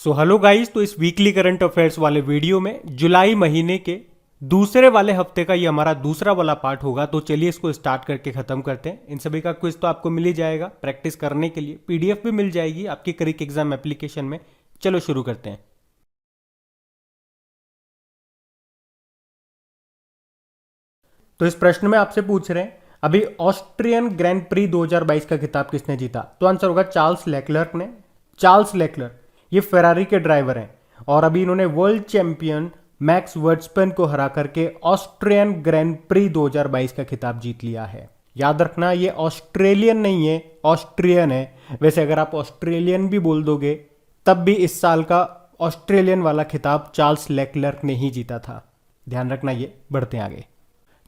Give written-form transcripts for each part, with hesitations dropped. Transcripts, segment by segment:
So hello guys, तो इस weekly current affairs वाले वीडियो में जुलाई महीने के दूसरे वाले हफ्ते का ये हमारा दूसरा वाला पार्ट होगा। तो चलिए इसको स्टार्ट करके खत्म करते हैं। इन सभी का क्विज तो आपको मिल ही जाएगा, प्रैक्टिस करने के लिए पीडीएफ भी मिल जाएगी आपकी क्रिक एग्जाम एप्लीकेशन में। चलो शुरू करते हैं। तो इस प्रश्न में आपसे पूछ रहे हैं, अभी ऑस्ट्रियन ग्रैंड प्री 2022 का खिताब किसने जीता? तो आंसर होगा चार्ल्स लेक्लर्क ने। चार्ल्स लेक्लर्क ये फेरारी के ड्राइवर हैं और अभी इन्होंने वर्ल्ड चैंपियन मैक्स वर्स्टपेन को हरा करके ऑस्ट्रियन ग्रैंड प्री 2022 का खिताब जीत लिया है। याद रखना, ये ऑस्ट्रेलियन नहीं है, ऑस्ट्रियन है। वैसे अगर आप ऑस्ट्रेलियन भी बोल दोगे तब भी इस साल का ऑस्ट्रेलियन वाला खिताब चार्ल्स लेक्लर्क ने ही जीता था। ध्यान रखना। ये बढ़ते हैं आगे।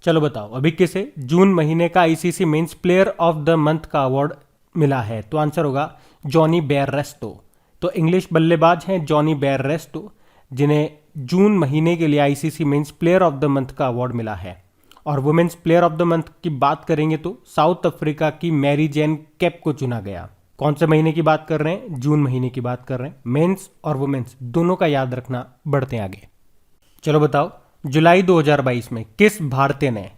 चलो बताओ, अभी किसे जून महीने का ICC men's player of the month का अवार्ड मिला है? तो आंसर होगा जॉनी बेयररेस्टो। तो इंग्लिश बल्लेबाज हैं जॉनी बेयररेस्टो, जिन्हें जून महीने के लिए ICC men's player of the month का अवार्ड मिला है। और women's player of the month की बात करेंगे तो साउथ अफ्रीका की मैरी जेन कैप को चुना गया। कौन से महीने की बात कर रहे हैं? जून महीने की बात कर रहे हैं। मेंस और वुमेन्स दोनों का याद रखना। बढ़ते हैं आगे। चलो बताओ, जुलाई 2022 में किस भारतीय ने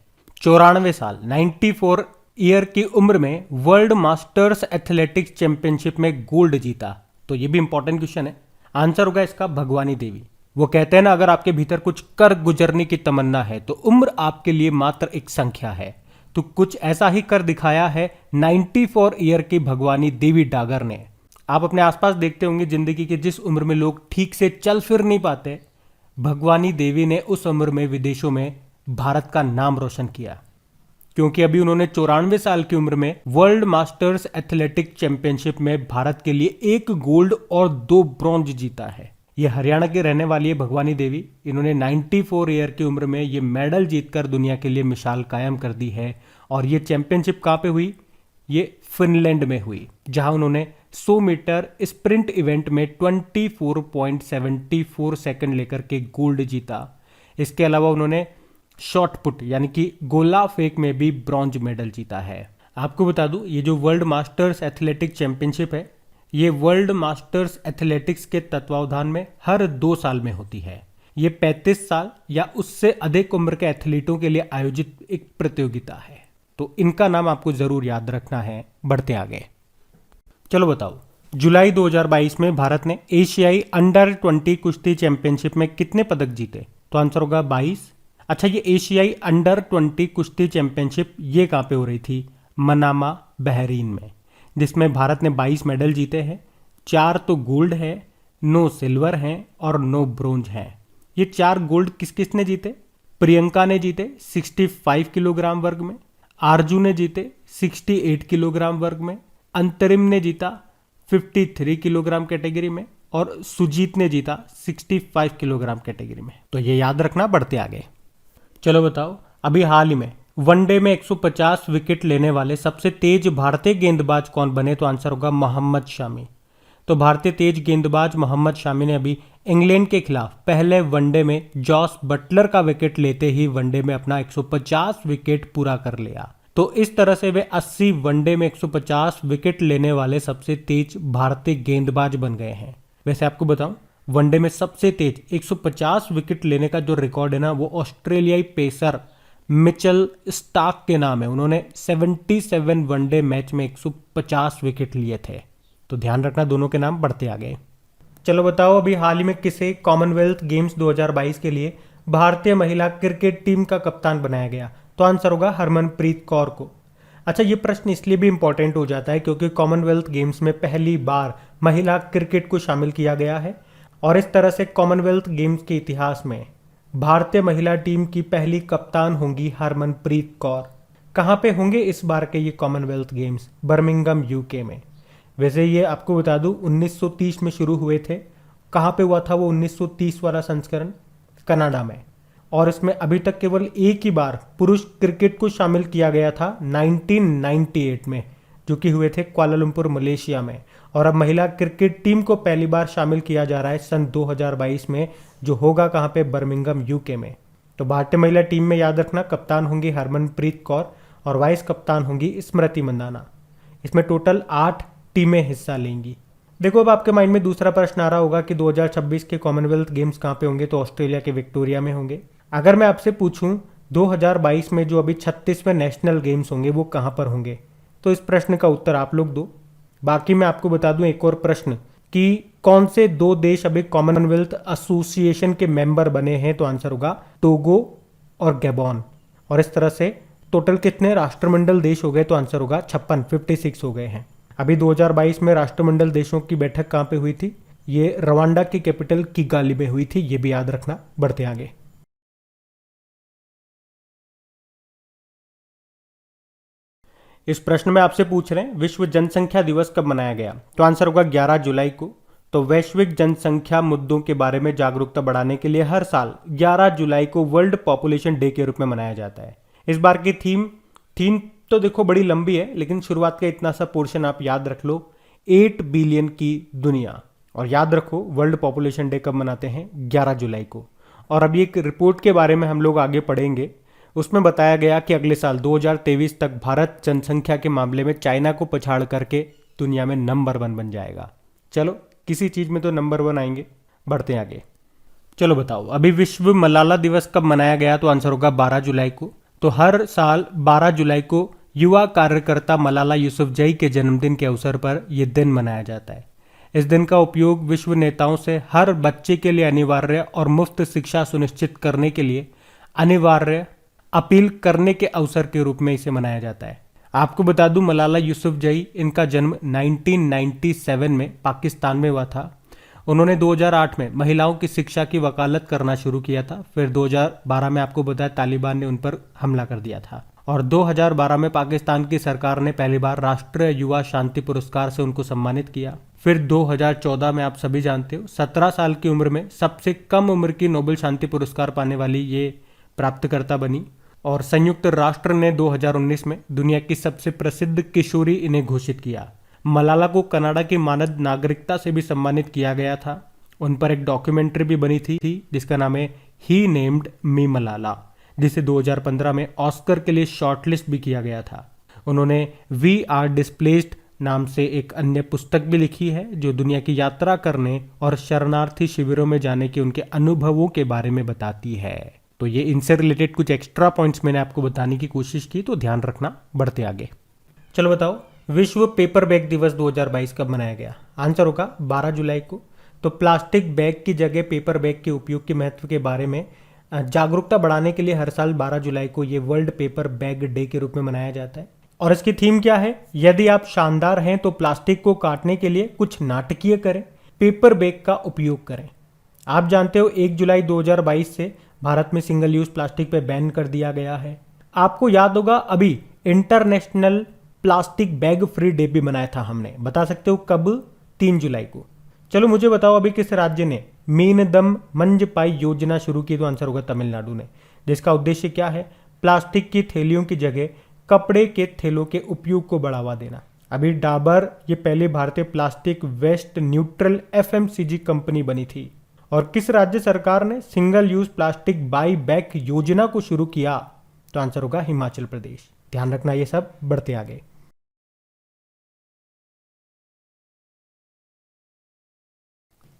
94 साल 94 ईयर की उम्र में वर्ल्ड मास्टर्स एथलेटिक्स चैंपियनशिप में गोल्ड जीता? तो ये भी इंपॉर्टेंट क्वेश्चन है। आंसर होगा इसका भगवानी देवी। वो कहते हैं ना, अगर आपके भीतर कुछ कर गुजरने की तमन्ना है तो उम्र आपके लिए मात्र एक संख्या है। तो कुछ ऐसा ही कर दिखाया है 94 ईयर की भगवानी देवी डागर ने। आप अपने आसपास देखते होंगे जिंदगी के जिस उम्र में लोग ठीक से चल फिर नहीं पाते, भगवानी देवी ने उस उम्र में विदेशों में भारत का नाम रोशन किया, क्योंकि अभी उन्होंने 94 साल की उम्र में वर्ल्ड मास्टर्स एथलेटिक चैंपियनशिप में भारत के लिए 1 गोल्ड और 2 ब्रॉन्ज जीता है। ये हरियाणा की रहने वाली है भगवानी देवी। इन्होंने 94 ईयर की उम्र में ये मेडल जीतकर दुनिया के लिए मिसाल कायम कर दी है। और ये चैंपियनशिप कहाँ पे हुई? ये फिनलैंड में हुई, जहां उन्होंने 100 मीटर स्प्रिंट इवेंट में 24.74 सेकंड लेकर के गोल्ड जीता। इसके अलावा उन्होंने शॉट पुट यानी कि गोला फेंक में भी ब्रॉन्ज मेडल जीता है। आपको बता दूं, ये जो वर्ल्ड मास्टर्स एथलेटिक चैंपियनशिप है, ये वर्ल्ड मास्टर्स एथलेटिक्स के तत्वावधान में हर 2 साल में होती है। ये 35 साल या उससे अधिक उम्र के एथलीटों के लिए आयोजित एक प्रतियोगिता है। तो इनका नाम आपको जरूर याद रखना है। बढ़ते आगे। चलो बताओ, जुलाई 2022 में भारत ने एशियाई अंडर 20 कुश्ती चैंपियनशिप में कितने पदक जीते? तो आंसर होगा 22। अच्छा, ये एशियाई अंडर 20 कुश्ती चैंपियनशिप ये कहाँ पे हो रही थी? मनामा, बहरीन में, जिसमें भारत ने 22 मेडल जीते हैं। 4 तो गोल्ड है, 9 सिल्वर हैं और 9 ब्रोंज हैं। ये 4 गोल्ड किस किस ने जीते? प्रियंका ने जीते 65 किलोग्राम वर्ग में, आरजू ने जीते 68 किलोग्राम वर्ग में, अंतरिम ने जीता 53 किलोग्राम कैटेगरी में और सुजीत ने जीता 65 किलोग्राम कैटेगरी में। तो ये याद रखना। बढ़ते आगे। चलो बताओ, अभी हाल ही में वनडे में 150 विकेट लेने वाले सबसे तेज भारतीय गेंदबाज कौन बने? तो आंसर होगा मोहम्मद शामी। तो भारतीय तेज गेंदबाज मोहम्मद शामी ने अभी इंग्लैंड के खिलाफ पहले वनडे में जॉस बटलर का विकेट लेते ही वनडे में अपना 150 विकेट पूरा कर लिया। तो इस तरह से वे 80 वनडे में 150 विकेट लेने वाले सबसे तेज भारतीय गेंदबाज बन गए हैं। वैसे आपको बताऊं, वनडे में सबसे तेज 150 विकेट लेने का जो रिकॉर्ड है ना, वो ऑस्ट्रेलियाई पेसर मिचेल स्टार्क के नाम है। उन्होंने 77 वनडे मैच में 150 विकेट लिए थे। तो ध्यान रखना दोनों के नाम। बढ़ते आगे। चलो बताओ, अभी हाल ही में किसे कॉमनवेल्थ गेम्स 2022 के लिए भारतीय महिला क्रिकेट टीम का कप्तान बनाया गया? तो आंसर होगा हरमनप्रीत कौर को। अच्छा, ये प्रश्न इसलिए भी इंपॉर्टेंट हो जाता है क्योंकि कॉमनवेल्थ गेम्स में पहली बार महिला क्रिकेट को शामिल किया गया है और इस तरह से कॉमनवेल्थ गेम्स के इतिहास में भारतीय महिला टीम की पहली कप्तान होंगी हरमनप्रीत कौर। कहाँ पे होंगे इस बार के ये कॉमनवेल्थ गेम्स? बर्मिंघम यूके में। वैसे ये आपको बता दूं 1930 में शुरू हुए थे। कहाँ पे हुआ था वो 1930 वाला संस्करण? कनाडा में। और इसमें अभी तक केवल एक ही बार पुरुष क्रिकेट को शामिल किया गया था 1998 में, जो कि हुए थे कुआलालंपुर मलेशिया में। और अब महिला क्रिकेट टीम को पहली बार शामिल किया जा रहा है सन 2022 में, जो होगा कहाँ पे? बर्मिंघम यूके में। तो भारतीय महिला टीम में याद रखना, कप्तान होंगी हरमनप्रीत कौर और वाइस कप्तान होंगी स्मृति मंदाना। इसमें टोटल 8 टीमें हिस्सा लेंगी। देखो अब आपके माइंड में दूसरा प्रश्न आ रहा होगा कि 2026 के कॉमनवेल्थ गेम्स कहाँ पे होंगे, तो ऑस्ट्रेलिया के विक्टोरिया में होंगे। अगर मैं आपसे पूछूं 2022 में जो अभी 36वें नेशनल गेम्स होंगे वो कहाँ पर होंगे, तो इस प्रश्न का उत्तर आप लोग दो। बाकी मैं आपको बता दूं एक और प्रश्न कि कौन से दो देश अभी कॉमनवेल्थ एसोसिएशन के मेंबर बने हैं, तो आंसर होगा टोगो और गैबॉन। और इस तरह से टोटल कितने राष्ट्रमंडल देश हो गए, तो आंसर होगा 56 हो गए हैं। अभी 2022 में राष्ट्रमंडल देशों की बैठक कहां पे हुई थी, ये रवांडा की कैपिटल किगाली में हुई थी, ये भी याद रखना। बढ़ते आगे। इस प्रश्न में आपसे पूछ रहे हैं विश्व जनसंख्या दिवस कब मनाया गया, तो आंसर होगा 11 जुलाई को। तो वैश्विक जनसंख्या मुद्दों के बारे में जागरूकता बढ़ाने के लिए हर साल 11 जुलाई को वर्ल्ड पॉपुलेशन डे के रूप में मनाया जाता है। इस बार की थीम तो देखो बड़ी लंबी है, लेकिन शुरुआत का इतना सा पोर्शन आप याद रख लो, 8 बिलियन की दुनिया। और याद रखो वर्ल्ड पॉपुलेशन डे कब मनाते हैं, 11 जुलाई को। और अभी एक रिपोर्ट के बारे में हम लोग आगे पढ़ेंगे, उसमें बताया गया कि अगले साल 2023 तक भारत जनसंख्या के मामले में चाइना को पछाड़ करके दुनिया में नंबर 1 बन जाएगा। चलो किसी चीज में तो नंबर 1 आएंगे। बढ़ते हैं आगे। चलो बताओ अभी विश्व मलाला दिवस कब मनाया गया, तो आंसर होगा 12 जुलाई को। तो हर साल 12 जुलाई को युवा कार्यकर्ता मलाला यूसुफजई के जन्मदिन के अवसर पर यह दिन मनाया जाता है। इस दिन का उपयोग विश्व नेताओं से हर बच्चे के लिए अनिवार्य और मुफ्त शिक्षा सुनिश्चित करने के लिए अनिवार्य अपील करने के अवसर के रूप में इसे मनाया जाता है। आपको बता दूं मलाला यूसुफजई, इनका जन्म 1997 में पाकिस्तान में हुआ था। उन्होंने 2008 में महिलाओं की शिक्षा की वकालत करना शुरू किया था। फिर 2012 में आपको बताया तालिबान ने उन पर हमला कर दिया था। और 2012 में पाकिस्तान की सरकार ने पहली बार राष्ट्रीय युवा शांति पुरस्कार से उनको सम्मानित किया। फिर 2014 में आप सभी जानते हो 17 साल की उम्र में सबसे कम उम्र की नोबेल शांति पुरस्कार पाने वाली ये प्राप्तकर्ता बनी। और संयुक्त राष्ट्र ने 2019 में दुनिया की सबसे प्रसिद्ध किशोरी इन्हें घोषित किया। मलाला को कनाडा की मानद नागरिकता से भी सम्मानित किया गया था। उन पर एक डॉक्यूमेंट्री भी बनी थी जिसका नाम है ही नेम्ड मी मलाला, जिसे 2015 में ऑस्कर के लिए शॉर्टलिस्ट भी किया गया था। उन्होंने वी आर डिस्प्लेस्ड नाम से एक अन्य पुस्तक भी लिखी है जो दुनिया की यात्रा करने और शरणार्थी शिविरों में जाने के उनके अनुभवों के बारे में बताती है। तो ये इनसे रिलेटेड कुछ एक्स्ट्रा पॉइंट्स मैंने आपको बताने की कोशिश की, तो ध्यान रखना। बढ़ते आगे। चलो बताओ विश्व पेपर बैग दिवस 2022 कब मनाया गया, आंसर होगा 12 जुलाई को। तो प्लास्टिक बैग की जगह पेपर बैग के उपयोग के महत्व के बारे में जागरूकता बढ़ाने के लिए हर साल 12 जुलाई को ये वर्ल्ड पेपर बैग डे के रूप में मनाया जाता है। और इसकी थीम क्या है, यदि आप शानदार हैं तो प्लास्टिक को काटने के लिए कुछ नाटकीय करें, पेपर बैग का उपयोग करें। आप जानते हो 1 जुलाई 2022 से भारत में सिंगल यूज प्लास्टिक पे बैन कर दिया गया है। आपको याद होगा अभी international plastic bag free day भी मनाया था हमने, बता सकते हो कब, 3 जुलाई को। चलो मुझे बताओ अभी किस राज्य ने मीनदम मंजपाई योजना शुरू की, तो आंसर होगा तमिलनाडु ने। जिसका उद्देश्य क्या है, प्लास्टिक की थैलियों की जगह कपड़े के थैलों के उपयोग को बढ़ावा देना। अभी डाबर ये पहले भारतीय plastic waste neutral FMCG company बनी थी। और किस राज्य सरकार ने single use plastic buy back योजना को शुरू किया, तो आंसर होगा हिमाचल प्रदेश। ध्यान रखना ये सब। बढ़ते आगे।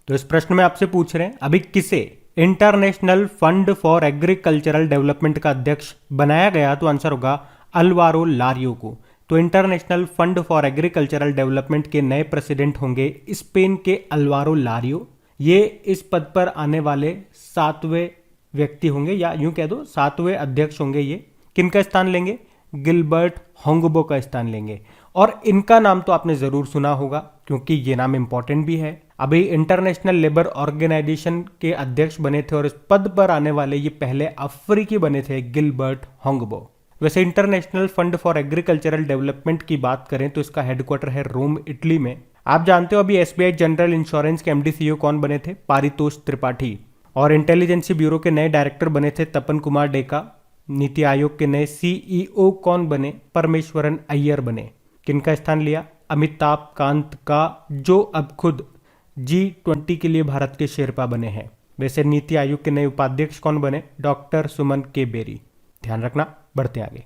तो इस प्रश्न में आपसे पूछ रहे हैं अभी किसे international fund for agricultural development का अध्यक्ष बनाया गया, तो आंसर होगा अल्वारो लारियो को। तो international fund for agricultural development के नए प्रेसिडेंट होंगे स्पेन के अल्वारो लारियो। ये इस पद पर आने वाले 7वें व्यक्ति होंगे, या यूं कह दो 7वें अध्यक्ष होंगे। ये किनका स्थान लेंगे, गिलबर्ट होंगबो का स्थान लेंगे। और इनका नाम तो आपने जरूर सुना होगा क्योंकि ये नाम इंपॉर्टेंट भी है। अभी इंटरनेशनल लेबर ऑर्गेनाइजेशन के अध्यक्ष बने थे और इस पद पर आने वाले ये पहले अफ्रीकी बने थे, गिलबर्ट होंगबो। वैसे international fund for agricultural development की बात करें तो इसका हेडक्वार्टर है रोम, इटली में। आप जानते हो अभी एसबीआई जनरल इंश्योरेंस के एमडी सीईओ कौन बने थे, पारितोष त्रिपाठी। और इंटेलिजेंसी ब्यूरो के नए डायरेक्टर बने थे तपन कुमार डेका। नीति आयोग के नए सीईओ कौन बने, परमेश्वरन अय्यर बने। किनका स्थान लिया, अमिताभ कांत का, जो अब खुद G20 के लिए भारत के शेरपा बने हैं। वैसे नीति आयोग के नए उपाध्यक्ष कौन बने, डॉक्टर सुमन के बेरी। ध्यान रखना। बढ़ते आगे।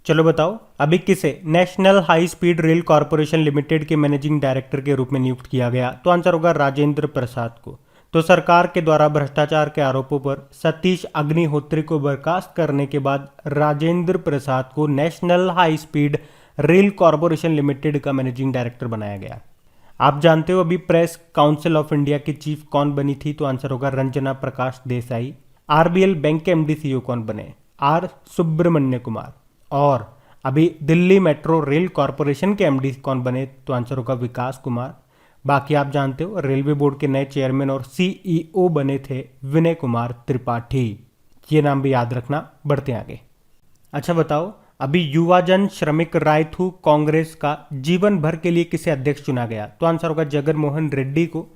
चलो बताओ, अभी किसे national high speed rail corporation limited के मैनेजिंग डायरेक्टर के रूप में नियुक्त किया गया? तो आंसर होगा राजेंद्र प्रसाद को। तो सरकार के द्वारा भ्रष्टाचार के आरोपों पर सतीश अग्निहोत्री को बर्खास्त करने के बाद राजेंद्र प्रसाद को national high speed rail corporation limited का मैनेजिंग डायरेक्टर बनाया गया। आप जानते हो अभी प्रेस काउंसिल ऑफ इंडिया की चीफ कौन बनी थी? तो आंसर होगा रंजना प्रकाश देसाई। आरबीएल बैंक के एमडी सीईओ कौन बने? आर सुब्रमण्य कुमार। और अभी दिल्ली मेट्रो रेल कॉरपोरेशन के एमडी कौन बने? तो आंसर होगा विकास कुमार। बाकी आप जानते हो रेलवे बोर्ड के नए चेयरमैन और सीईओ बने थे विनय कुमार त्रिपाठी। ये नाम भी याद रखना। बढ़ते आगे। अच्छा बताओ, अभी युवा जन श्रमिक रायथू कांग्रेस का जीवन भर के लिए किसे अध्यक्ष चुना गया? तो आंसर होगा जगन मोहन रेड्डी को।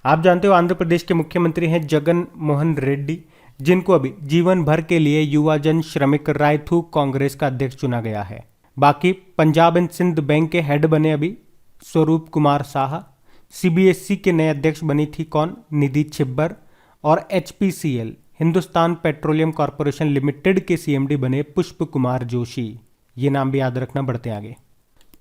आप जानते हो आंध्र प्रदेश के मुख्यमंत्री हैं जगन मोहन रेड्डी, जिनको अभी जीवन भर के लिए युवा जन श्रमिक रायथू कांग्रेस का अध्यक्ष चुना गया है। बाकी पंजाब एंड सिंध बैंक के हेड बने अभी स्वरूप कुमार साहा। सीबीएसई के नए अध्यक्ष बनी थी कौन? निधि छिब्बर। और HPCL Hindustan petroleum corporation limited के सीएमडी बने पुष्प कुमार जोशी। ये नाम भी याद रखना। बढ़ते आगे।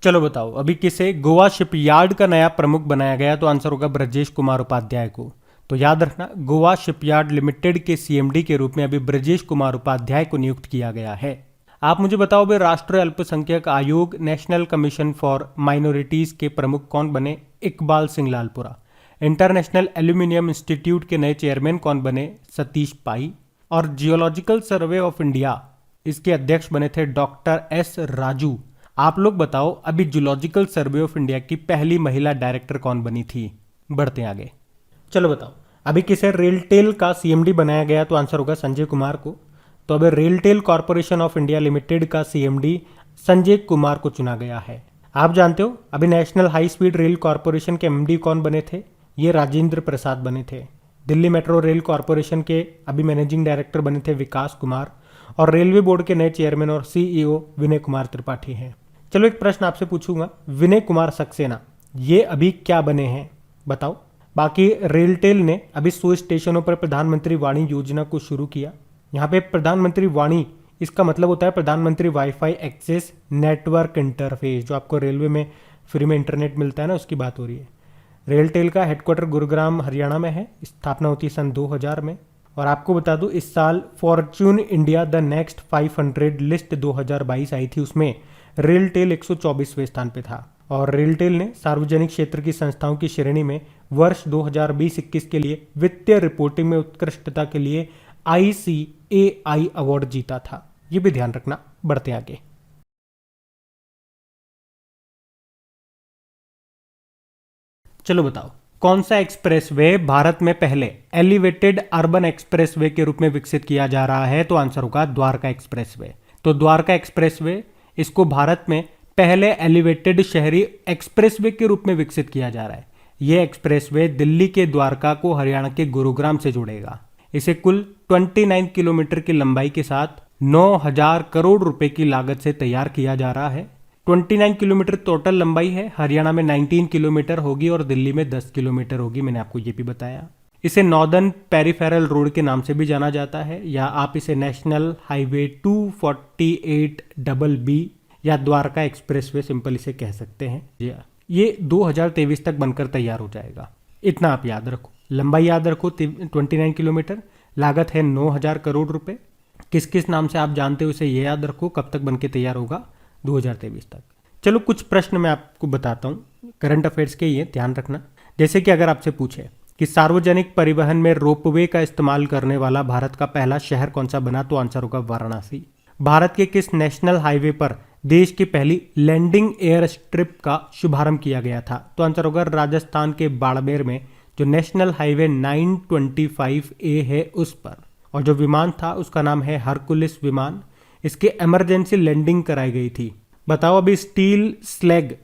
चलो बताओ, अभी किसे गोवा शिपयार्ड का नया प्रमुख बनाया गया? तो आंसर होगा ब्रजेश कुमार उपाध्याय को। तो याद रखना, गोवा शिपयार्ड लिमिटेड के सीएमडी के रूप में अभी ब्रजेश कुमार उपाध्याय को नियुक्त किया गया है। आप मुझे बताओ भाई, राष्ट्रीय अल्पसंख्यक आयोग नेशनल कमीशन फॉर माइनॉरिटीज के प्रमुख कौन बने? Iqbal Singh Lalpura. International aluminium institute के नए चेयरमैन कौन बने? सतीश पाई। और जियोलॉजिकल सर्वे ऑफ इंडिया, इसके अध्यक्ष बने थे डॉक्टर एस राजू। आप लोग बताओ, अभी जियोलॉजिकल सर्वे ऑफ इंडिया की पहली महिला डायरेक्टर कौन बनी थी? बढ़ते आगे। चलो बताओ, अभी किसे रेलटेल का सीएमडी बनाया गया? तो आंसर होगा संजय कुमार को। तो अभी RailTel corporation of India limited का सीएमडी संजय कुमार को चुना गया है। आप जानते हो अभी national high speed rail corporation के एमडी कौन बने थे? ये राजेंद्र प्रसाद बने थे। दिल्ली मेट्रो रेल कॉरपोरेशन के अभी मैनेजिंग डायरेक्टर बने थे विकास कुमार। और रेलवे बोर्ड के नए चेयरमैन और सीईओ विनय कुमार त्रिपाठी हैं। चलो एक प्रश्न आपसे पूछूंगा, विनय कुमार सक्सेना ये अभी क्या बने हैं? बताओ। बाकी रेलटेल ने अभी 100 स्टेशनों पर प्रधानमंत्री वाणी योजना को शुरू किया। यहाँ पे प्रधानमंत्री वाणी, इसका मतलब होता है प्रधानमंत्री वाईफाई एक्सेस नेटवर्क इंटरफेस, जो आपको रेलवे में फ्री में इंटरनेट मिलता है ना, उसकी बात हो रही है। रेलटेल का हेडक्वार्टर गुरुग्राम हरियाणा में है। स्थापना होती है सन 2000 में। और आपको बता दूं, इस साल Fortune India the next 500 list 2022 आई थी, उसमें रेलटेल 124वें स्थान पे था। और रेलटेल ने सार्वजनिक क्षेत्र की संस्थाओं की श्रेणी में वर्ष 2020-21 के लिए वित्तीय रिपोर्टिंग में उत्कृष्टता के लिए ICAI अवार्ड जीता था। ये भी ध्यान रखना। बढ़ते आगे। चलो बताओ, कौन सा एक्सप्रेसवे भारत में पहले एलिवेटेड अर्बन एक्सप्रेसवे के रूप में विकसित किया जा रहा है? तो आंसर होगा द्वारका एक्सप्रेसवे। तो द्वारका एक्सप्रेसवे, इसको भारत में पहले एलिवेटेड शहरी एक्सप्रेसवे के रूप में विकसित किया जा रहा है। यह एक्सप्रेसवे दिल्ली के द्वारका को हरियाणा के गुरुग्राम से जोड़ेगा। इसे कुल 29 किलोमीटर की लंबाई के साथ 9,000 करोड़ रुपए की लागत से तैयार किया जा रहा है। 29 किलोमीटर टोटल लंबाई है। हरियाणा में 19 किलोमीटर होगी और दिल्ली में 10 किलोमीटर होगी। मैंने आपको ये भी बताया। इसे नॉर्दर्न पेरिफेरल रोड के नाम से भी जाना जाता है, या आप इसे नेशनल हाईवे 248BB या द्वारका एक्सप्रेसवे सिंपल इसे कह सकते हैं। ये 2023 तक बनकर तैयार हो जाएगा। इतना आप याद रखो, लंबाई याद रखो 29 किलोमीटर, लागत है 9,000 करोड़ रुपए। किस किस नाम से आप जानते हो इसे ये याद रखो। कब तक बनके तैयार होगा? 2023 तक। चलो कुछ प्रश्न मैं आपको बताता हूँ, करंट अफेयर्स के, ये ध्यान रखना। जैसे कि अगर आपसे पूछे कि सार्वजनिक परिवहन में रोपवे का इस्तेमाल करने वाला भारत का पहला शहर कौन सा बना? तो आंसर होगा वाराणसी। भारत के किस नेशनल हाईवे पर देश की पहली लैंडिंग एयर स्ट्रिप का शुभारंभ किया गया था? तो आंसर होगा राजस्थान के बाड़मेर में, जो नेशनल हाईवे 925A है उस पर। और जो विमान था उसका नाम है हरकुलिस विमान। इसकी इमरजेंसी लैंडिंग कराई गई थी। बताओ अभी स्टील स्लैग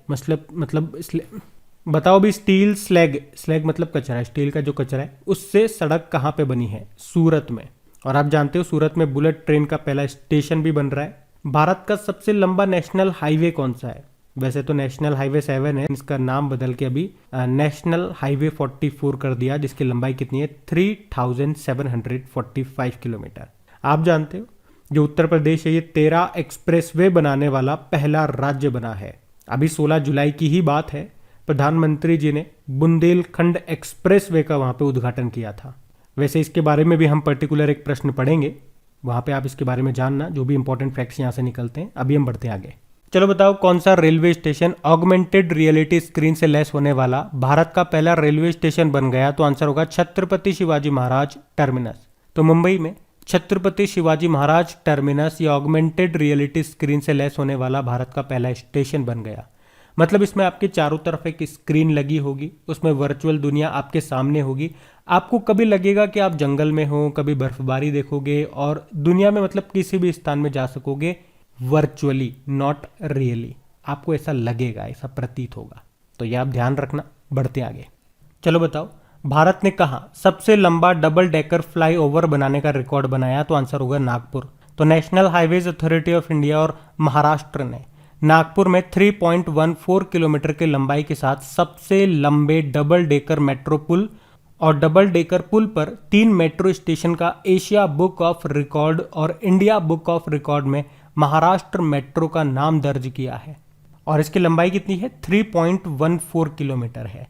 बताओ अभी स्टील स्लैग मतलब कचरा, स्टील का जो कचरा है, उससे सड़क कहाँ पे बनी है? सूरत में। और आप जानते हो सूरत में बुलेट ट्रेन का पहला स्टेशन भी बन रहा है। भारत का सबसे लंबा नेशनल हाईवे कौन सा है? वैसे तो नेशनल हाईवे 7 है, इसका नाम बदल के अभी नेशनल हाईवे 44 कर दिया, जिसकी लंबाई कितनी है? 3745 किलोमीटर। आप जानते हो जो उत्तर प्रदेश है ये 13 एक्सप्रेसवे बनाने वाला पहला राज्य बना है। अभी 16 जुलाई की ही बात है, प्रधानमंत्री जी ने बुंदेलखंड एक्सप्रेसवे का वहां पे उद्घाटन किया था। वैसे इसके बारे में भी हम पर्टिकुलर एक प्रश्न पढ़ेंगे, वहां पे आप इसके बारे में जानना, जो भी इंपॉर्टेंट फैक्ट्स यहाँ से निकलते हैं। अभी हम बढ़ते हैं आगे। चलो बताओ, कौन सा railway station augmented reality screen से लैस होने वाला भारत का पहला रेलवे स्टेशन बन गया? तो आंसर होगा छत्रपति शिवाजी महाराज टर्मिनस। तो मुंबई में छत्रपति शिवाजी महाराज टर्मिनस ये ऑगमेंटेड रियलिटी स्क्रीन से लैस होने वाला भारत का पहला स्टेशन बन गया। मतलब इसमें आपके चारों तरफ एक स्क्रीन लगी होगी, उसमें वर्चुअल दुनिया आपके सामने होगी। आपको कभी लगेगा कि आप जंगल में हो, कभी बर्फबारी देखोगे और दुनिया में मतलब किसी भी स्थान में जा सकोगे वर्चुअली, नॉट रियली। आपको ऐसा लगेगा, ऐसा प्रतीत होगा। तो यह आप ध्यान रखना। बढ़ते आगे। चलो बताओ, भारत ने कहा सबसे लंबा डबल डेकर फ्लाईओवर बनाने का रिकॉर्ड बनाया? तो आंसर होगा नागपुर। तो national highways authority of India और महाराष्ट्र ने नागपुर में 3.14 किलोमीटर की लंबाई के साथ सबसे लंबे डबल डेकर मेट्रो पुल और डबल डेकर पुल पर 3 मेट्रो स्टेशन का एशिया बुक ऑफ रिकॉर्ड और इंडिया बुक ऑफ रिकॉर्ड में महाराष्ट्र मेट्रो का नाम दर्ज किया है। और इसकी लंबाई कितनी है? 3.14 किलोमीटर है।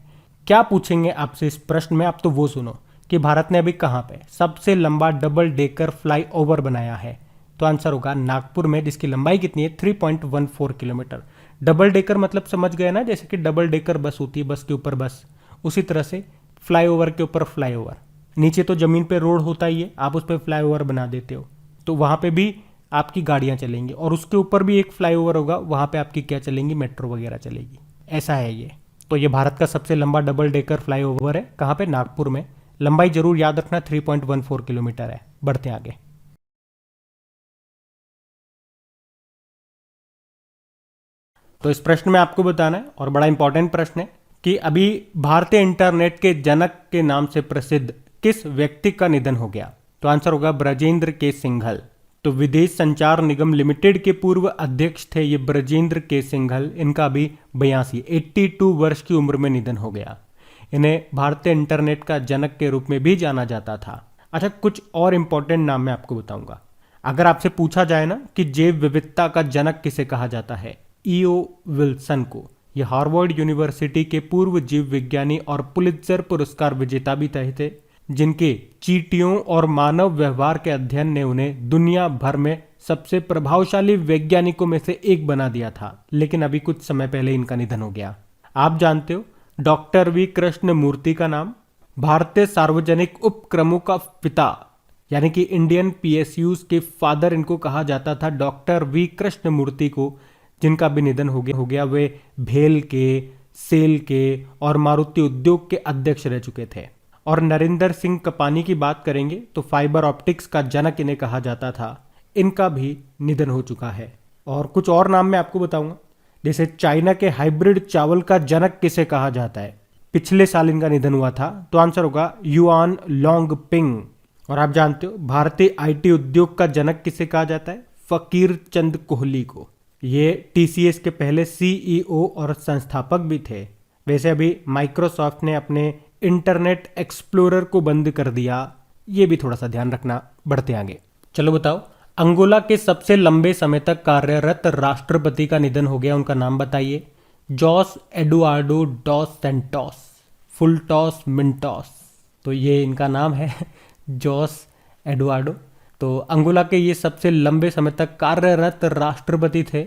क्या पूछेंगे आपसे इस प्रश्न में? आप तो वो सुनो कि भारत ने अभी कहां पे सबसे लंबा डबल डेकर फ्लाईओवर बनाया है? तो आंसर होगा नागपुर में, जिसकी लंबाई कितनी है? 3.14 किलोमीटर। डबल डेकर मतलब समझ गए ना, जैसे कि डबल डेकर बस होती है, बस के ऊपर बस, उसी तरह से फ्लाईओवर के ऊपर फ्लाईओवर। नीचे तो जमीन पे रोड होता ही है, आप उस पर फ्लाईओवर बना देते हो, तो वहां पे भी आपकी गाड़ियां चलेंगी और उसके ऊपर भी एक फ्लाईओवर होगा, वहां पे आपकी क्या चलेंगी? मेट्रो वगैरह चलेगी। ऐसा है ये। तो ये भारत का सबसे लंबा डबल डेकर फ्लाईओवर है। कहां पे? नागपुर में। लंबाई जरूर याद रखना, 3.14 किलोमीटर है। बढ़ते आगे। तो इस प्रश्न में आपको बताना है, और बड़ा इंपॉर्टेंट प्रश्न है, कि अभी भारतीय इंटरनेट के जनक के नाम से प्रसिद्ध किस व्यक्ति का निधन हो गया? तो आंसर होगा ब्रजेंद्र के सिंघल। तो विदेश संचार निगम लिमिटेड के पूर्व अध्यक्ष थे ये ब्रजेंद्र के सिंघल। इनका अभी 82 वर्ष की उम्र में निधन हो गया। इन्हें भारतीय इंटरनेट का जनक के रूप में भी जाना जाता था। अच्छा, कुछ और इंपॉर्टेंट नाम मैं आपको बताऊंगा। अगर आपसे पूछा जाए ना कि जैव विविधता का जनक किसे कहा जाता है? ईओ विल्सन को। यह हार्वर्ड यूनिवर्सिटी के पूर्व जीव विज्ञानी और पुलित्जर पुरस्कार विजेता भी थे, जिनके चींटियों और मानव व्यवहार के अध्ययन ने उन्हें दुनिया भर में सबसे प्रभावशाली वैज्ञानिकों में से एक बना दिया था। लेकिन अभी कुछ समय पहले इनका निधन हो गया। आप जानते हो डॉक्टर वी कृष्ण मूर्ति का नाम? भारतीय सार्वजनिक उपक्रमों का पिता, यानी कि इंडियन पीएसयूज के फादर इनको कहा जाता था, डॉक्टर वी कृष्ण मूर्ति को, जिनका भी निधन हो गया। वे भेल के, सेल के और मारुति उद्योग के अध्यक्ष रह चुके थे। और नरेंद्र सिंह कपानी की बात करेंगे तो फाइबर ऑप्टिक्स का जनक इन्हें कहा जाता था। इनका भी निधन हो चुका है। और कुछ और नाम मैं आपको बताऊंगा, जैसे चाइना के हाइब्रिड चावल का जनक किसे कहा जाता है? पिछले साल इनका निधन हुआ था। तो आंसर होगा युआन लोंग पिंग। और आप जानते हो भारतीय आईटी उद्योग का जनक किसे कहा जाता है? फकीर चंद कोहली को। ये टीसीएस के पहले सीईओ और संस्थापक भी थे। वैसे अभी माइक्रोसॉफ्ट ने अपने इंटरनेट एक्सप्लोरर को बंद कर दिया, ये भी थोड़ा सा ध्यान रखना। बढ़ते आगे। चलो बताओ, अंगोला के सबसे लंबे समय तक कार्यरत राष्ट्रपति का निधन हो गया, उनका नाम बताइए? जॉस एडुआर्डो डॉस सैंटोस, फुलटॉस मिंटोस। तो ये इनका नाम है, जॉस एडुआर्डो। तो अंगोला के ये सबसे लंबे समय तक कार्यरत राष्ट्रपति थे,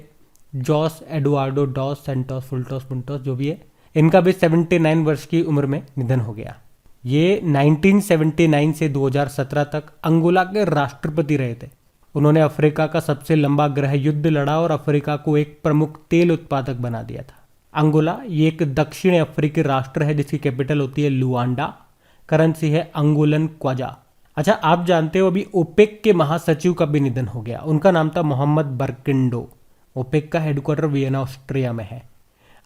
जॉस एडुआर्डो डॉस सैंटोस, फुलटॉस मिंटोस, जो भी है। इनका भी 79 वर्ष की उम्र में निधन हो गया। ये 1979 से 2017 तक अंगोला के राष्ट्रपति रहे थे। उन्होंने अफ्रीका का सबसे लंबा गृह युद्ध लड़ा और अफ्रीका को एक प्रमुख तेल उत्पादक बना दिया था। अंगोला ये एक दक्षिण अफ्रीकी राष्ट्र है, जिसकी कैपिटल होती है लुआंडा। करेंसी है अंगोलन क्वाजा। अच्छा, आप जानते हो अभी ओपेक के महासचिव का भी निधन हो गया। उनका नाम था मोहम्मद बर्किंडो। ओपेक का हेडक्वार्टर वियना ऑस्ट्रिया में है।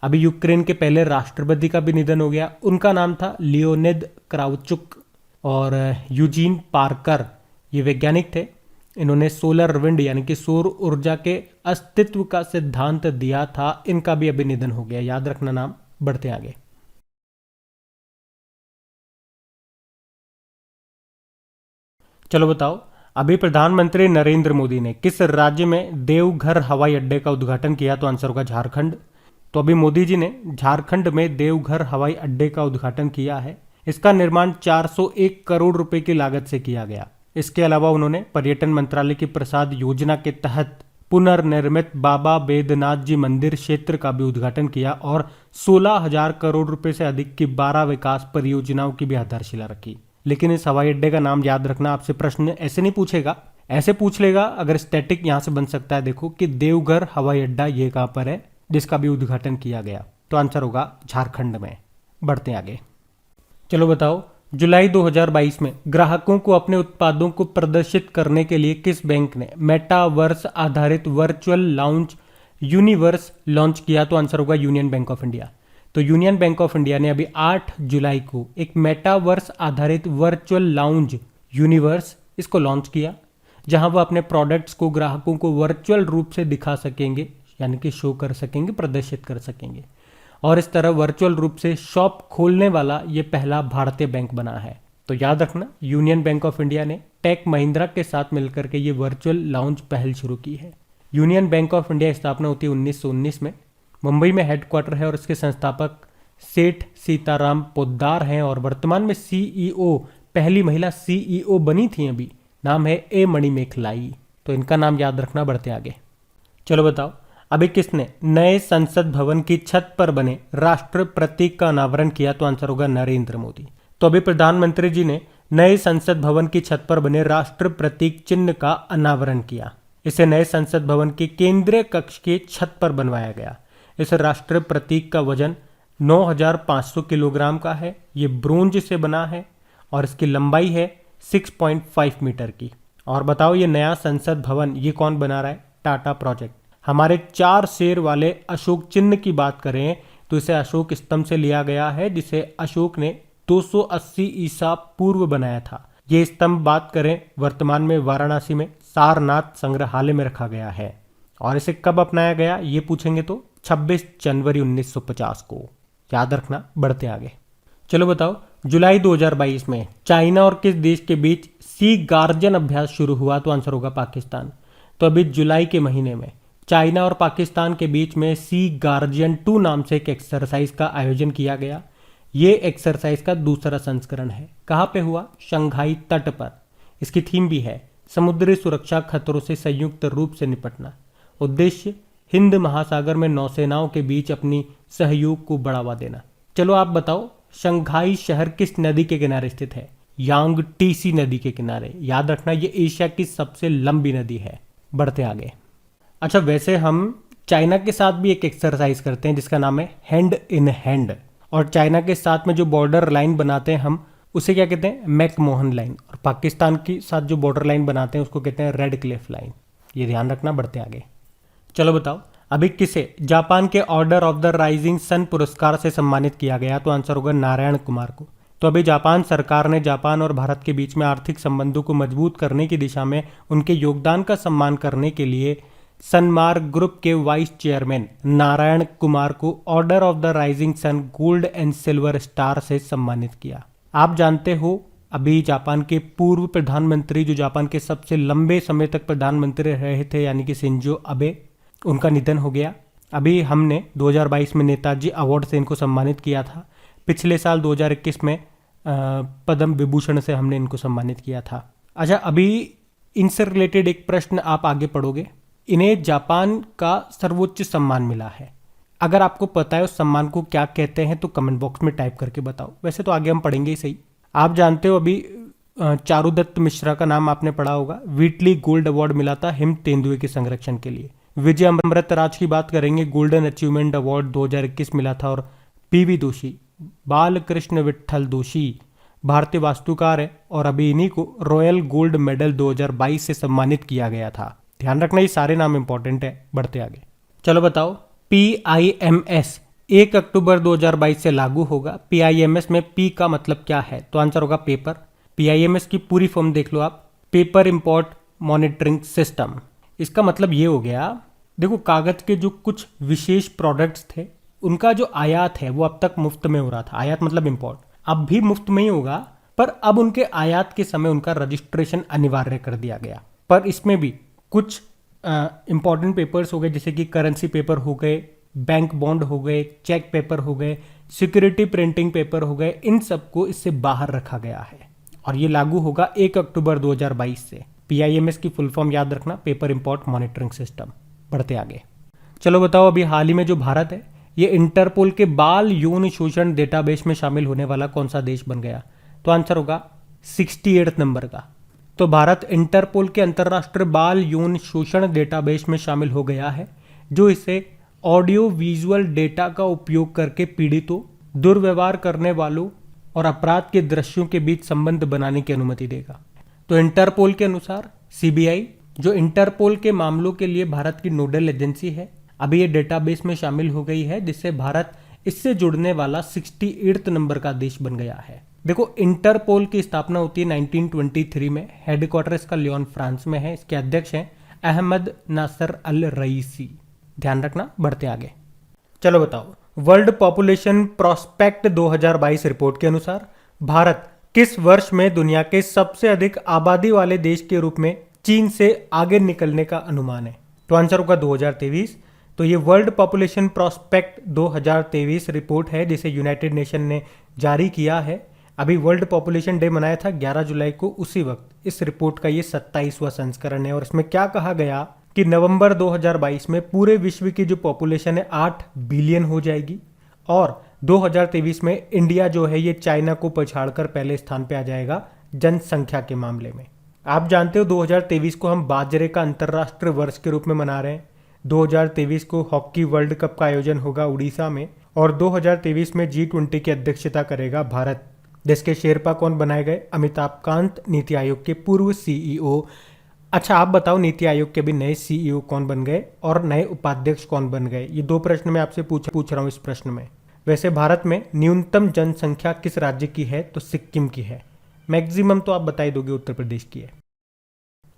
अभी यूक्रेन के पहले राष्ट्रपति का भी निधन हो गया। उनका नाम था लियोनिद क्राउचुक। और यूजीन पार्कर ये वैज्ञानिक थे। इन्होंने सोलर विंड यानी कि सौर ऊर्जा के अस्तित्व का सिद्धांत दिया था। इनका भी अभी निधन हो गया, याद रखना नाम। बढ़ते आगे। चलो बताओ, अभी प्रधानमंत्री नरेंद्र मोदी ने किस राज्य में देवघर हवाई अड्डे का उद्घाटन किया? तो आंसर होगा झारखंड। तो अभी मोदी जी ने झारखंड में देवघर हवाई अड्डे का उद्घाटन किया है। इसका निर्माण 401 करोड़ रुपए की लागत से किया गया। इसके अलावा उन्होंने पर्यटन मंत्रालय की प्रसाद योजना के तहत पुनर्निर्मित बाबा बैद्यनाथ जी मंदिर क्षेत्र का भी उद्घाटन किया और 16,000 करोड़ रुपए से अधिक की 12 विकास परियोजनाओं की भी आधारशिला रखी। लेकिन इस हवाई अड्डे का नाम याद रखना, आपसे प्रश्न ऐसे नहीं पूछेगा, ऐसे पूछ लेगा अगर स्टैटिक यहां से बन सकता है। देखो कि देवघर हवाई अड्डा ये कहां पर है जिसका भी उद्घाटन किया गया। तो आंसर होगा झारखंड में। बढ़ते आगे, चलो बताओ जुलाई 2022 में ग्राहकों को अपने उत्पादों को प्रदर्शित करने के लिए किस बैंक ने मेटावर्स आधारित वर्चुअल लाउंज यूनिवर्स लॉन्च किया? तो आंसर होगा यूनियन बैंक ऑफ इंडिया। तो यूनियन बैंक ऑफ इंडिया ने अभी 8 जुलाई को एक मेटावर्स आधारित वर्चुअल लाउंज यूनिवर्स इसको लॉन्च किया, जहां वह अपने प्रोडक्ट्स को ग्राहकों को वर्चुअल रूप से दिखा सकेंगे, यानी कि शो कर सकेंगे, प्रदर्शित कर सकेंगे। और इस तरह वर्चुअल रूप से शॉप खोलने वाला ये पहला भारतीय बैंक बना है। तो याद रखना, यूनियन बैंक ऑफ इंडिया ने टेक महिंद्रा के साथ मिलकर के ये वर्चुअल लाउंज पहल शुरू की है। यूनियन बैंक ऑफ इंडिया की स्थापना होती है 1919 में। मुंबई में हेडक्वार्टर है और इसके संस्थापक सेठ सीताराम पोद्दार हैं और वर्तमान में सीईओ, पहली महिला सीईओ बनी थी अभी, नाम है ए मणिमेखलाई। तो इनका नाम याद रखना। बढ़ते आगे, चलो बताओ अभी किसने नए संसद भवन की छत पर बने राष्ट्र प्रतीक का अनावरण किया? तो आंसर होगा नरेंद्र मोदी। तो अभी प्रधानमंत्री जी ने नए संसद भवन की छत पर बने राष्ट्र प्रतीक चिन्ह का अनावरण किया। इसे नए संसद भवन के केंद्रीय कक्ष की छत पर बनवाया गया। इस राष्ट्र प्रतीक का वजन 9,500 किलोग्राम का है। ये ब्रोंज से बना है और इसकी लंबाई है 6.5 मीटर की। और बताओ ये नया संसद भवन ये कौन बना रहा है? टाटा प्रोजेक्ट। हमारे 4 शेर वाले अशोक चिन्ह की बात करें तो इसे अशोक स्तंभ से लिया गया है, जिसे अशोक ने 280 ईसा पूर्व बनाया था। ये स्तंभ बात करें वर्तमान में वाराणसी में सारनाथ संग्रहालय में रखा गया है। और इसे कब अपनाया गया ये पूछेंगे तो 26 जनवरी 1950 को। याद रखना। बढ़ते आगे, चलो बताओ जुलाई 2022 में चाइना और किस देश के बीच सी गार्जन अभ्यास शुरू हुआ? तो आंसर होगा पाकिस्तान। तो अभी जुलाई के महीने में चाइना और पाकिस्तान के बीच में सी गार्जियन 2 नाम से एक एक्सरसाइज का आयोजन किया गया। ये एक्सरसाइज का दूसरा संस्करण है। कहाँ पे हुआ? शंघाई तट पर। इसकी थीम भी है समुद्री सुरक्षा खतरों से संयुक्त रूप से निपटना। उद्देश्य हिंद महासागर में नौसेनाओं के बीच अपनी सहयोग को बढ़ावा देना। चलो आप बताओ शंघाई शहर किस नदी के किनारे स्थित है? यांगटीसी नदी के किनारे। याद रखना ये एशिया की सबसे लंबी नदी है। बढ़ते आगे, अच्छा वैसे हम चाइना के साथ भी एक एक्सरसाइज करते हैं जिसका नाम है हैंड इन हैंड। और चाइना के साथ में जो बॉर्डर लाइन बनाते हैं हम उसे क्या कहते हैं? McMahon line. और पाकिस्तान के साथ जो बॉर्डर लाइन बनाते हैं उसको कहते हैं रेड क्लिफ लाइन। ये ध्यान रखना। बढ़ते आगे, चलो बताओ अभी किसे जापान के order of the rising sun पुरस्कार से सम्मानित किया गया? तो आंसर होगा नारायण कुमार को। तो अभी जापान सरकार ने जापान और भारत के बीच में आर्थिक संबंधों को मजबूत करने की दिशा में उनके योगदान का सम्मान करने के लिए सनमार्क ग्रुप के वाइस चेयरमैन नारायण कुमार को order of the rising sun gold and silver star से सम्मानित किया। आप जानते हो अभी जापान के पूर्व प्रधानमंत्री, जो जापान के सबसे लंबे समय तक प्रधानमंत्री रहे थे, यानी कि शिंजो अबे, उनका निधन हो गया। अभी हमने 2022 में नेताजी अवार्ड से इनको सम्मानित किया था। पिछले साल 2021 में पद्म विभूषण से हमने इनको सम्मानित किया था। अच्छा अभी इनसे रिलेटेड एक प्रश्न आप आगे पढ़ोगे। इन्हें जापान का सर्वोच्च सम्मान मिला है। अगर आपको पता है उस सम्मान को क्या कहते हैं तो कमेंट बॉक्स में टाइप करके बताओ। वैसे तो आगे हम पढ़ेंगे ही सही। आप जानते हो अभी चारुदत्त मिश्रा का नाम आपने पढ़ा होगा। व्हीटली गोल्ड अवार्ड मिला था हिम तेंदुए के संरक्षण के लिए। विजय अमृतराज की बात करेंगे, गोल्डन अचीवमेंट अवार्ड 2021 मिला था। और पीवी दोषी, बालकृष्ण विट्ठल दोषी भारतीय वास्तुकार है और अभी इन्हीं को रॉयल गोल्ड मेडल 2022 से सम्मानित किया गया था। ध्यान रखना ये सारे नाम इंपॉर्टेंट है। बढ़ते आगे, चलो बताओ PIMS 1 अक्टूबर 2022 से लागू होगा। PIMS में P का मतलब क्या है? तो आंसर होगा पेपर। PIMS की पूरी फॉर्म देख लो आप, पेपर इंपोर्ट मॉनिटरिंग सिस्टम। इसका मतलब ये हो गया, देखो कागज के जो कुछ विशेष प्रोडक्ट्स थे उनका जो आयात है वो अब तक मुफ्त में हो रहा था। आयात मतलब इंपोर्ट, अब भी मुफ्त में ही होगा, पर अब उनके आयात के समय उनका रजिस्ट्रेशन अनिवार्य कर दिया गया। पर इसमें भी कुछ इंपॉर्टेंट पेपर्स हो गए, जैसे कि करेंसी पेपर हो गए, बैंक बॉन्ड हो गए, चेक पेपर हो गए, सिक्योरिटी प्रिंटिंग पेपर हो गए, इन सबको इससे बाहर रखा गया है और ये लागू होगा 1 अक्टूबर 2022 से। PIMS की फुल फॉर्म याद रखना, पेपर इंपोर्ट मॉनिटरिंग सिस्टम। बढ़ते आगे, चलो बताओ अभी हाल ही में जो भारत है ये इंटरपोल के बाल यौन शोषण डेटाबेस में शामिल होने वाला कौन सा देश बन गया? तो आंसर होगा 68 नंबर का। तो भारत इंटरपोल के अंतर्राष्ट्रीय बाल यौन शोषण डेटाबेस में शामिल हो गया है, जो इसे ऑडियो विजुअल डेटा का उपयोग करके पीड़ितों, दुर्व्यवहार करने वालों और अपराध के दृश्यों के बीच संबंध बनाने की अनुमति देगा। तो इंटरपोल के अनुसार CBI, जो इंटरपोल के मामलों के लिए भारत की नोडल एजेंसी है, अभी ये डेटाबेस में शामिल हो गई है, जिससे भारत इससे जुड़ने वाला 68 नंबर का देश बन गया है। देखो, इंटरपोल की स्थापना होती है 1923 में, हेडक्वार्टर इसका लियोन फ्रांस में है, इसके अध्यक्ष हैं अहमद नासर अल रईसी। ध्यान रखना। बढ़ते आगे, चलो बताओ वर्ल्ड पॉपुलेशन प्रोस्पेक्ट 2022 रिपोर्ट के अनुसार भारत किस वर्ष में दुनिया के सबसे अधिक आबादी वाले देश के रूप में चीन से आगे निकलने का अनुमान है? तो आंसर होगा 2023। तो ये वर्ल्ड पॉपुलेशन प्रोस्पेक्ट 2023 रिपोर्ट है जिसे यूनाइटेड नेशन ने जारी किया है। अभी वर्ल्ड पॉपुलेशन डे मनाया था 11 जुलाई को, उसी वक्त इस रिपोर्ट का ये 27वां संस्करण है और इसमें क्या कहा गया कि नवंबर 2022 में पूरे विश्व की जो पॉपुलेशन है 8 बिलियन हो जाएगी और 2023 में इंडिया जो है ये चाइना को पछाड़कर पहले स्थान पे आ जाएगा जनसंख्या के मामले में। आप जानते हो 2023 को हम बाजरे का अंतर्राष्ट्रीय वर्ष के रूप में मना रहे हैं। 2023 को हॉकी वर्ल्ड कप का आयोजन होगा उड़ीसा में और 2023 में G20 की अध्यक्षता करेगा भारत। देश के शेरपा कौन बनाए गए? अमिताभ कांत, नीति आयोग के पूर्व CEO। अच्छा, आप बताओ नीति आयोग के भी नए CEO कौन बन गए और नए उपाध्यक्ष कौन बन गए? ये 2 प्रश्न मैं आपसे पूछ रहा हूँ इस प्रश्न में। वैसे भारत में न्यूनतम जनसंख्या किस राज्य की है? तो सिक्किम की है। मैक्सिमम तो आप बता ही दोगे उत्तर प्रदेश की है।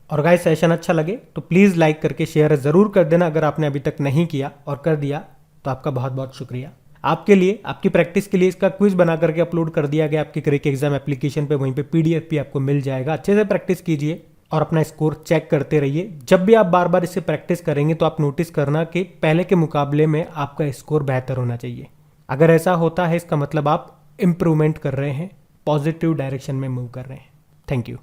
और गाइस, सेशन अच्छा लगे तो प्लीज़ लाइक करके शेयर ज़रूर कर देना अगर आपने अभी तक नहीं किया, और कर दिया तो आपका बहुत बहुत शुक्रिया। आपके लिए, आपकी प्रैक्टिस के लिए इसका क्विज बना करके अपलोड कर दिया गया आपके क्रेक एग्जाम एप्लीकेशन पे, वहीं पे PDF भी आपको मिल जाएगा। अच्छे से प्रैक्टिस कीजिए और अपना स्कोर चेक करते रहिए। जब भी आप बार बार इसे प्रैक्टिस करेंगे तो आप नोटिस करना कि पहले के मुकाबले में आपका स्कोर बेहतर होना चाहिए। अगर ऐसा होता है इसका मतलब आप इंप्रूवमेंट कर रहे हैं, पॉजिटिव डायरेक्शन में मूव कर रहे हैं। Thank you.